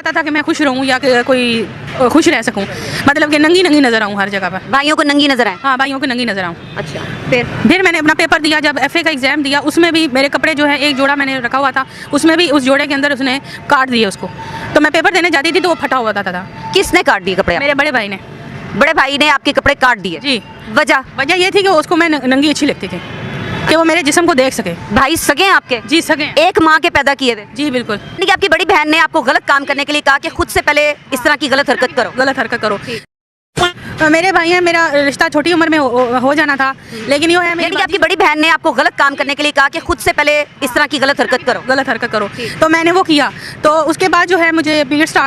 चाहता था कि मैं खुश रहूं या कि कोई खुश रह सकूं, मतलब कि नंगी नंगी नजर आऊं हर जगह पर। भाइयों को नंगी नजर आए? हाँ, भाइयों को नंगी नजर आऊं। अच्छा, फिर मैंने अपना पेपर दिया, जब एफए का एग्जाम दिया उसमें भी मेरे कपड़े जो है एक जोड़ा मैंने रखा हुआ था, उसमें भी उस जोड़े के अंदर उसने काट दिए उसको। तो मैं पेपर देने जाती थी तो वो फटा हुआ था। किसने काट दिए कपड़े? मेरे बड़े भाई ने। बड़े भाई ने आपके कपड़े काट दिए? जी। वजह ये थी कि उसको मैं नंगी अच्छी लगती थी, कि वो मेरे जिस्म को देख सके। भाई सगे हैं आपके? जी सगे। एक माँ के पैदा किए हुए? जी बिल्कुल। यानी कि आपकी बड़ी बहन ने आपको गलत काम करने के लिए कहा कि खुद से पहले इस तरह की गलत हरकत करो। मेरे भाई हैं, मेरा रिश्ता छोटी उम्र में हो जाना था, लेकिन यो है यानी कि आपकी बड़ी बहन ने आपको गलत काम करने के लिए कहा कि खुद से पहले इस तरह की गलत हरकत करो। तो मैंने वो किया, तो उसके बाद जो है मुझे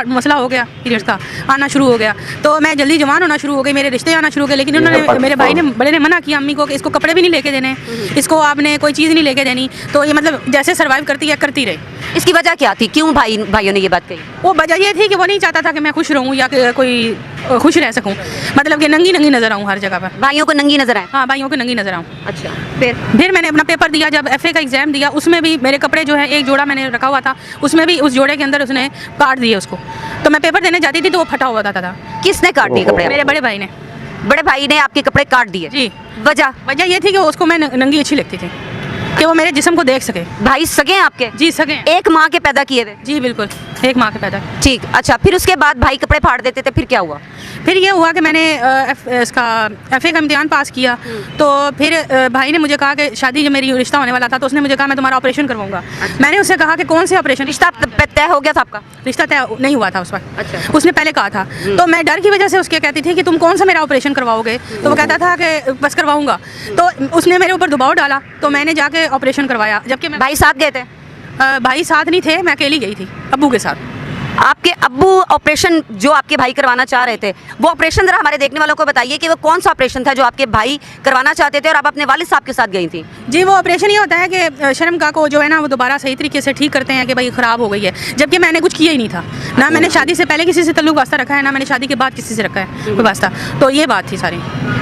मसला हो गया, पीरियड्स का आना शुरू हो गया, तो मैं जल्दी जवान होना शुरू हो गई, मेरे रिश्ते आना शुरू हो गए। लेकिन उन्होंने, मेरे भाई ने बड़े ने मना किया अम्मी को कि इसको कपड़े भी नहीं लेके देने, इसको आपने कोई चीज़ नहीं लेके देनी। तो ये मतलब जैसे सर्वाइव करती रही। इसकी वजह क्या थी? क्यों भाइयों ने ये बात कही? वो वजह ये थी कि वो नहीं चाहता था कि मैं खुश रहूं या कि कोई खुश रह सकूं, मतलब कि नंगी नंगी नजर आऊं हर जगह पर। भाइयों को नंगी नजर आए? हाँ, भाइयों को नंगी नजर आऊं। अच्छा, फिर मैंने अपना पेपर दिया, जब एफए का एग्जाम दिया उसमें भी मेरे कपड़े जो है एक जोड़ा मैंने रखा हुआ था, उसमें भी उस जोड़े के अंदर उसने काट दिए उसको। तो मैं पेपर देने जाती थी तो वो फटा हुआ था। किसने काट दिए कपड़े? मेरे बड़े भाई ने। बड़े भाई ने आपके कपड़े काट दिए? जी। वजह ये थी कि उसको मैं नंगी अच्छी लगती थी, कि वो मेरे जिस्म को देख सके। भाई सगे हैं आपके? जी सगे। एक माँ के पैदा किए हुए? जी बिल्कुल, एक माँ के पैदा। ठीक। अच्छा, फिर उसके बाद भाई कपड़े फाड़ देते थे, फिर क्या हुआ? फिर ये हुआ कि मैंने इसका एफए का इम्तिहान पास किया, तो फिर भाई ने मुझे कहा कि शादी जब मेरी रिश्ता होने वाला था तो उसने मुझे कहा मैं तुम्हारा ऑपरेशन करवाऊंगा। मैंने उससे कहा कि कौन से ऑपरेशन? रिश्ता तय हो गया था आपका? रिश्ता तय नहीं हुआ था उस वक्त। अच्छा। उसने पहले कहा था, तो मैं डर की वजह से उसके कहती थी कि तुम कौन सा मेरा ऑपरेशन करवाओगे, तो वो कहता था कि बस करवाऊंगा। तो उसने मेरे ऊपर दबाव डाला, तो मैंने जाके ऑपरेशन करवाया। जबकि मैं भाई साथ गए थे? भाई साथ नहीं थे, मैं अकेली गई थी अब्बू के साथ। आपके अब्बू ऑपरेशन जो आपके भाई करवाना चाह रहे थे, वो ऑपरेशन जरा हमारे देखने वालों को बताइए कि वो कौन सा ऑपरेशन था जो आपके भाई करवाना चाहते थे और आप अपने वालिद साहब के साथ गई थी? जी, वो ऑपरेशन ये होता है कि शर्मगाह को जो है ना वो दोबारा सही तरीके से ठीक करते हैं कि भाई ख़राब हो गई है, जबकि मैंने कुछ किया ही नहीं था। ना मैंने शादी से पहले किसी से तल्लुक वास्ता रखा है, ना मैंने शादी के बाद किसी से रखा है कोई वास्ता। तो ये बात थी सारी।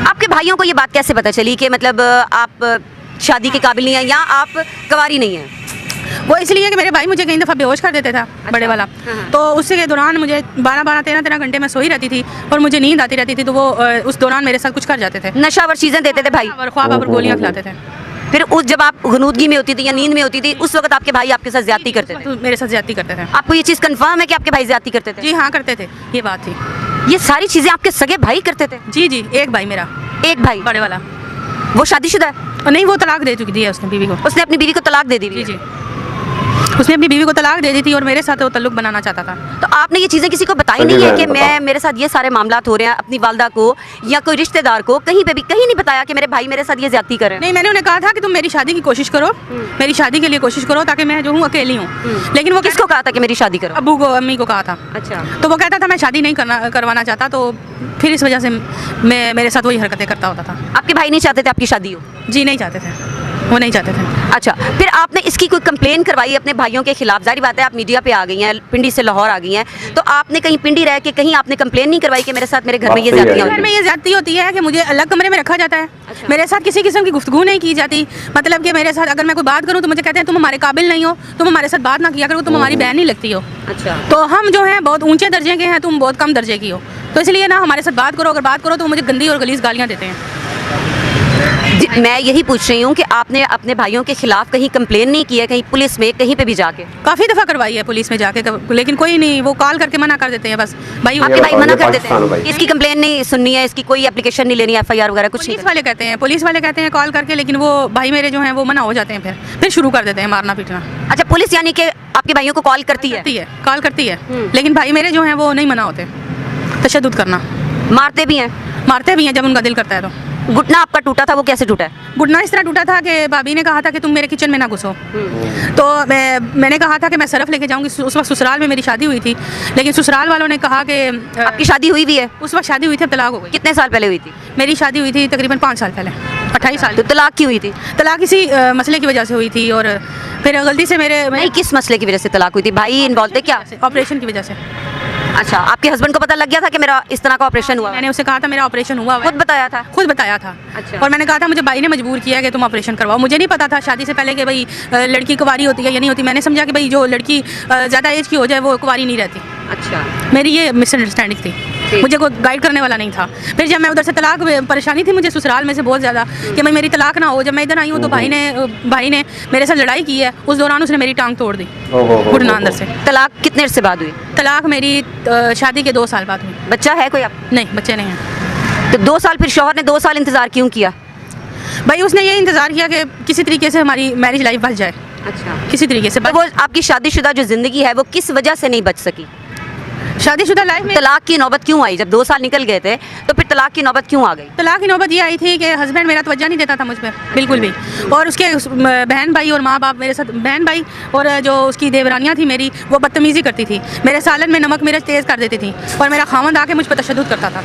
आपके भाइयों को ये बात कैसे पता चली कि मतलब आप शादी के काबिल नहीं हैं या आप कुंवारी नहीं हैं? वो इसलिए कि मेरे भाई मुझे कई दफ़ा बेहोश कर देते था। बड़े वाला। तो उसके के दौरान मुझे 13 घंटे में सोई रहती थी और मुझे नींद आती रहती थी, तो वो उस दौरान मेरे साथ कुछ कर जाते थे। नशावर चीज़ें देते थे भाई? ख्वाब और गोलियाँ खिलाते थे। फिर उस जब आप गनूदगी में होती थी या नींद में होती थी, उस वक्त आपके भाई आपके साथ ज्यादती करते थे? मेरे साथ ज्यादती करते थे। आपको ये चीज़ कंफर्म है कि आपके भाई ज्यादती करते थे? जी हाँ, करते थे, ये बात थी। ये सारी चीज़ें आपके सगे भाई करते थे? जी, एक भाई मेरा। एक भाई बड़े वाला। वो शादीशुदा है? नहीं, वो तलाक दे चुकी थी उसने बीवी को। उसने अपनी बीवी को तलाक दे दी? जी, उसने अपनी बीवी को तलाक दे दी थी और मेरे साथ वो तल्लुक बनाना चाहता था। तो आपने ये चीज़ें किसी को बताई नहीं है कि मेरे साथ ये सारे मामलात हो रहे हैं? अपनी वालदा को या कोई रिश्तेदार को कहीं पे भी कहीं नहीं बताया कि मेरे भाई मेरे साथ ये ज्यादती कर रहे हैं? नहीं, मैंने उन्हें कहा था कि तुम मेरी शादी की कोशिश करो, मेरी शादी के लिए कोशिश करो, ताकि मैं जो हूँ अकेली हूँ। लेकिन वो किसको कहा था कि मेरी शादी करो? अब्बू को, अम्मी को कहा था। अच्छा। तो वो कहता था मैं शादी नहीं करवाना चाहता, तो फिर इस वजह से मैं मेरे साथ वही हरकतें करता होता था। आपके भाई नहीं चाहते थे आपकी शादी हो? जी नहीं चाहते थे, वो नहीं चाहते थे। अच्छा, फिर आपने इसकी कोई कंप्लेन करवाई अपने भाइयों के खिलाफ? जाहिर बात है आप मीडिया पे आ गई हैं, पिंडी से लाहौर आ गई हैं, तो आपने कहीं पिंडी रह के कहीं आपने कंप्लेन नहीं करवाई कि मेरे साथ मेरे घर में ये ज्यादतियां घर में ये ज्यादती होती है कि मुझे अलग कमरे में रखा जाता है। अच्छा। मेरे साथ किसी किस्म की गुफ्तगू नहीं की जाती, मतलब कि मेरे साथ अगर मैं कोई बात करूं तो मुझे कहते हैं तुम हमारे काबिल नहीं हो, तुम हमारे साथ बात ना किया करो, तुम हमारी बहन नहीं लगती हो। अच्छा। तो हम जो है बहुत ऊंचे दर्जे के हैं, तुम बहुत कम दर्जे की हो, तो इसलिए ना हमारे साथ बात करो। अगर बात करो तो मुझे गंदी और गलीज गालियाँ देते हैं। मैं यही पूछ रही हूँ कि आपने अपने भाइयों के खिलाफ कहीं कंप्लेन नहीं की है, कहीं पुलिस में कहीं पे भी जाके? काफ़ी दफ़ा करवाई है पुलिस में जाके, लेकिन कोई नहीं, वो कॉल करके मना कर देते हैं बस। भाई आपके भाई मना कर देते हैं? इसकी कंप्लेन नहीं सुननी है, इसकी कोई एप्लीकेशन नहीं लेनी, एफआईआर वगैरह कुछ नहीं? पुलिस वाले कहते हैं कॉल करके, लेकिन वो भाई मेरे जो हैं वो मना हो जाते हैं, फिर शुरू कर देते हैं मारना पीटना। अच्छा, पुलिस यानी कि आपके भाइयों को कॉल करती है? कॉल करती है, लेकिन भाई मेरे जो हैं वो नहीं मना होते, तशद्दुद करना। मारते भी हैं जब उनका दिल करता है तो। घुटना आपका टूटा था, वो कैसे टूटा है? घुटना इस तरह टूटा था कि भाभी ने कहा था कि तुम मेरे किचन में ना घुसो, तो मैंने कहा था कि मैं सरफ लेके जाऊंगी। उस वक्त ससुराल में मेरी शादी हुई थी, लेकिन ससुराल वालों ने कहा कि आपकी शादी हुई भी है? उस वक्त शादी हुई थी, अब तलाक हो गई। कितने साल पहले हुई थी? मेरी शादी हुई थी तकरीबन 5 साल पहले, 28 साल। तो तलाक क्यों हुई थी? तलाक किसी मसले की वजह से हुई थी, और फिर गलती से नहीं, किस मसले की वजह से तलाक हुई थी? भाई इन्वॉल्व थे क्या? ऑपरेशन की वजह से। अच्छा, आपके हस्बैंड को पता लग गया था कि मेरा इस तरह का ऑपरेशन हुआ? मैंने उससे कहा था मेरा ऑपरेशन हुआ हुआ खुद है। बताया था? खुद बताया था। अच्छा। और मैंने कहा था मुझे भाई ने मजबूर किया है कि तुम ऑपरेशन करवाओ। मुझे नहीं पता था शादी से पहले कि भाई लड़की कुंवारी होती है या नहीं होती। मैंने समझा कि भाई जो लड़की ज़्यादा एज की हो जाए वो कुंवारी नहीं रहती। अच्छा, मेरी ये मिसअंडरस्टैंडिंग थी, मुझे कोई गाइड करने वाला नहीं था। फिर जब मैं उधर से तलाक परेशानी थी मुझे ससुराल में से बहुत ज़्यादा कि भाई मेरी तलाक ना हो। जब मैं इधर आई हूँ तो भाई ने मेरे साथ लड़ाई की है। उस दौरान उसने मेरी टांग तोड़ दी घुटना अंदर से। तलाक कितने अरसे बाद हुई? तलाक मेरी शादी के 2 साल बाद हुई। बच्चा है कोई आप? नहीं, बच्चे नहीं हैं। तो 2 साल, फिर शौहर ने 2 साल इंतजार क्यों किया? भाई उसने ये इंतज़ार किया कि किसी तरीके से हमारी मैरिज लाइफ बच जाए, अच्छा, किसी तरीके से। तो वो आपकी शादीशुदा जो जिंदगी है वो किस वजह से नहीं बच सकी? शादीशुदा लाइफ में तलाक की नौबत क्यों आई? जब 2 साल निकल गए थे तो फिर तलाक की नौबत क्यों आ गई? तलाक की नौबत ये आई थी कि हस्बैंड मेरा तवज्जो नहीं देता था मुझ पर बिल्कुल भी। और उसके बहन भाई और माँ बाप मेरे साथ, बहन भाई और जो उसकी देवरानियाँ थी मेरी, वो बदतमीज़ी करती थी। मेरे सालन में नमक मिर्च तेज़ कर देती थी और मेरा खामद आके मुझ पर तशद्दुद करता था।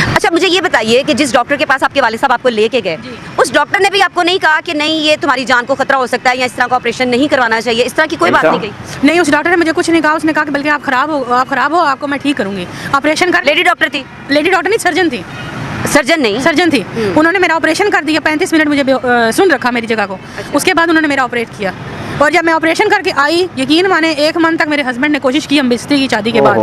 अच्छा, मुझे ये बताइए कि जिस डॉक्टर के पास आपके वालिद साहब आपको लेके गए, उस डॉक्टर ने भी आपको नहीं कहा कि नहीं ये तुम्हारी जान को खतरा हो सकता है या इस तरह का ऑपरेशन नहीं करवाना चाहिए, इस तरह की कोई बात नहीं कही? नहीं, उस डॉक्टर ने मुझे कुछ नहीं कहा। उसने कहा कि बल्कि आप खराब हो, आपको मैं ठीक करूँगी, ऑपरेशन कर। लेडी डॉक्टर थी? लेडी डॉक्टर नहीं, सर्जन थी। सर्जन नहीं, सर्जन थी। उन्होंने मेरा ऑपरेशन कर दिया। 35 मिनट मुझे सुन रखा मेरी जगह को। उसके बाद उन्होंने मेरा ऑपरेट किया। और जब मैं ऑपरेशन करके आई, यकीन माने 1 मंथ तक मेरे हस्बैंड ने कोशिश की हम बिस्तर की शादी के बाद।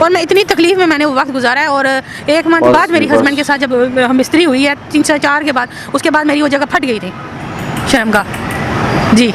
और मैं इतनी तकलीफ में मैंने वो वक्त गुजारा है। और 1 मंथ बाद मेरी हस्बैंड के साथ जब हम बिस्तरी हुई है 3 से 4 के बाद, उसके बाद मेरी वो जगह फट गई थी शर्म का। जी।